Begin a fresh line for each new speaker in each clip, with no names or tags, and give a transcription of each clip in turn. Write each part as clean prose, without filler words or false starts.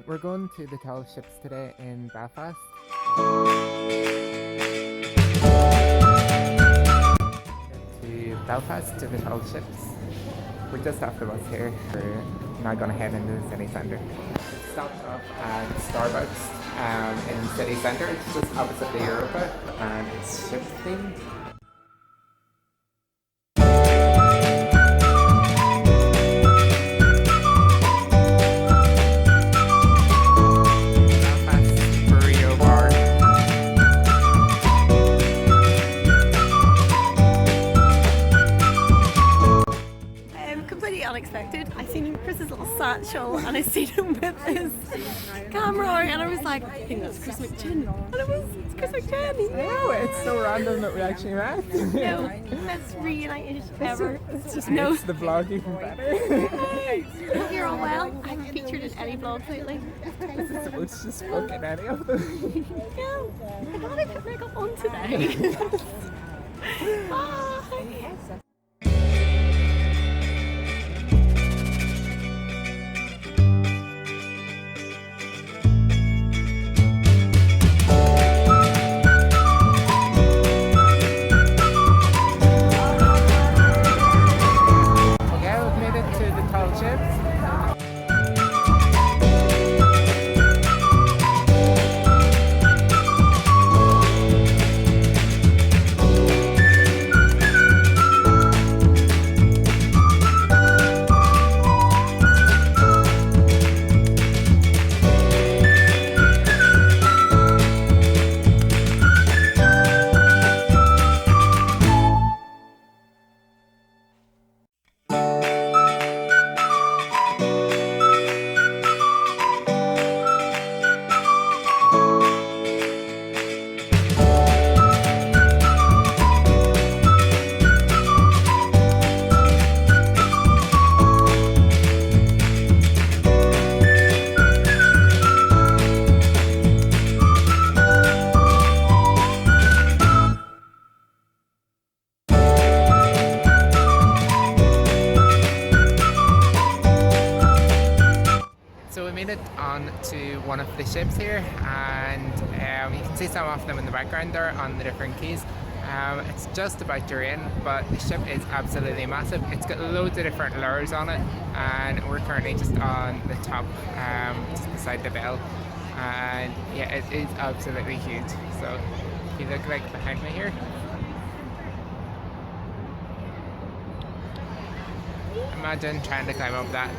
We're going to the tall ships today in Belfast. To Belfast, to the tall ships. We're just off the bus here. We're now going to head into the city centre. Stopped off at Starbucks in the city centre. It's just opposite the Europa and it's ship themed.
Unexpected. I seen Chris's little satchel and I seen him with his camera and I was like, I think that's Chris McGinn. And it's Chris McGinn.
Oh, it's so random that we actually met.
No, that's reunited ever.
It's just makes the vlog even better.
Hope you're all well. I haven't featured in any vlogs lately.
It's just fucking any of them.
Yeah, I thought I put makeup on today. Bye.
So we made it on to one of the ships here, and you can see some of them in the background there on the different quays. It's just about to rain, but the ship is absolutely massive. It's got loads of different lures on it, and we're currently just on the top, just beside the bell. And yeah, it is absolutely huge. So if you look like behind me here, imagine trying to climb up that.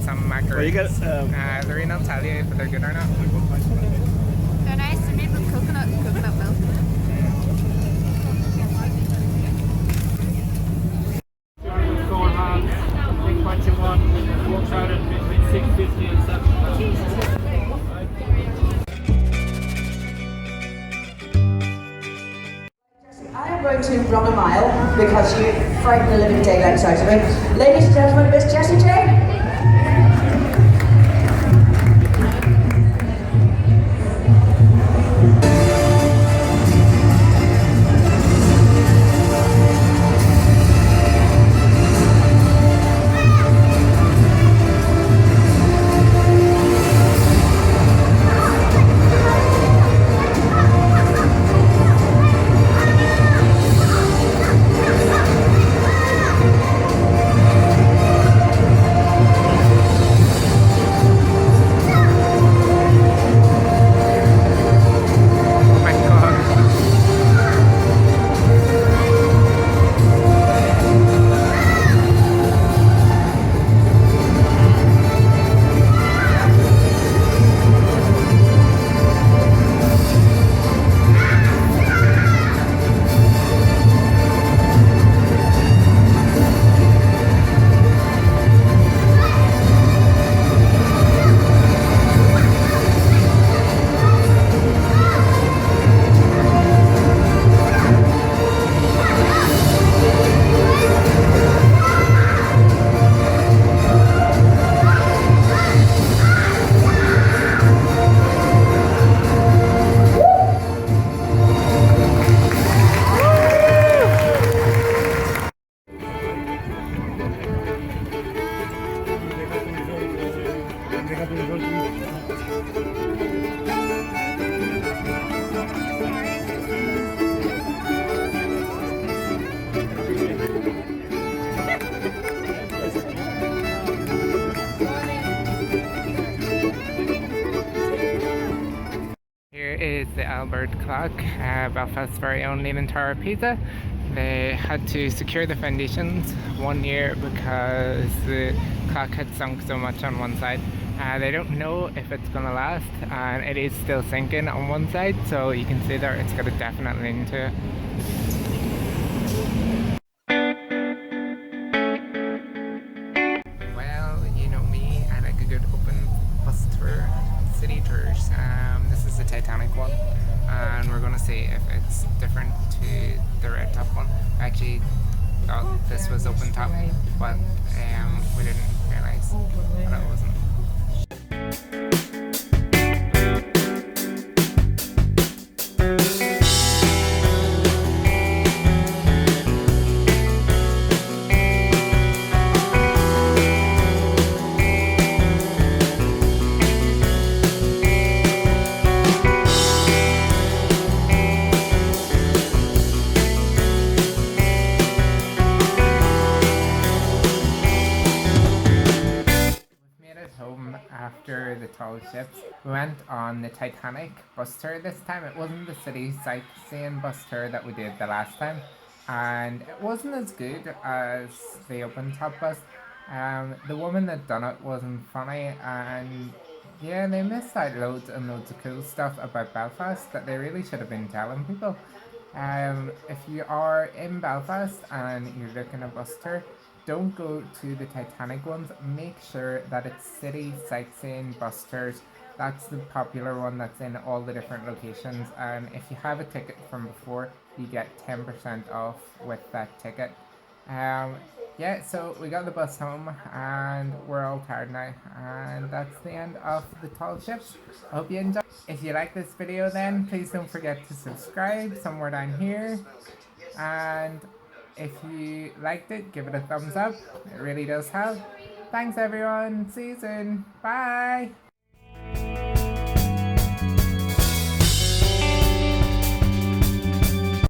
some macaroons.
Well, you get,
Lorraine will tell you if they're good or not.
They're nice. They're made with coconut milk.
Four halves, pick what you want, works out at between 650 and 700.
I am going to run a mile because you frighten the living daylights out of me. Ladies and gentlemen, Miss Jessie J.
Oh my god. Here is the Albert clock, Belfast's very own Leaning Tower of Pisa. They had to secure the foundations 1 year because the clock had sunk so much on one side. They don't know if it's going to last, and it is still sinking on one side, so you can see there it's got a definite lean to it. Well, you know me, I like a good open bus tour, city tours. This is the Titanic one, and we're going to see if it's different to the red top one. I actually thought this was open top, but we didn't realise that it wasn't. Home after the tall ships. We went on the Titanic bus tour this time. It wasn't the city sightseeing bus tour that we did the last time, and it wasn't as good as the open top bus. The woman that done it wasn't funny, and yeah, they missed out loads and loads of cool stuff about Belfast that they really should have been telling people. If you are in Belfast and you're looking at a bus tour, don't go to the Titanic ones. Make sure that it's city sightseeing bus tours. That's the popular one that's in all the different locations. And if you have a ticket from before, you get 10% off with that ticket. Yeah, so we got the bus home and we're all tired now. And that's the end of the tall ships. I hope you enjoyed. If you like this video then, please don't forget to subscribe somewhere down here. And if you liked it, give it a thumbs up. It really does help. Thanks everyone. See you soon. Bye.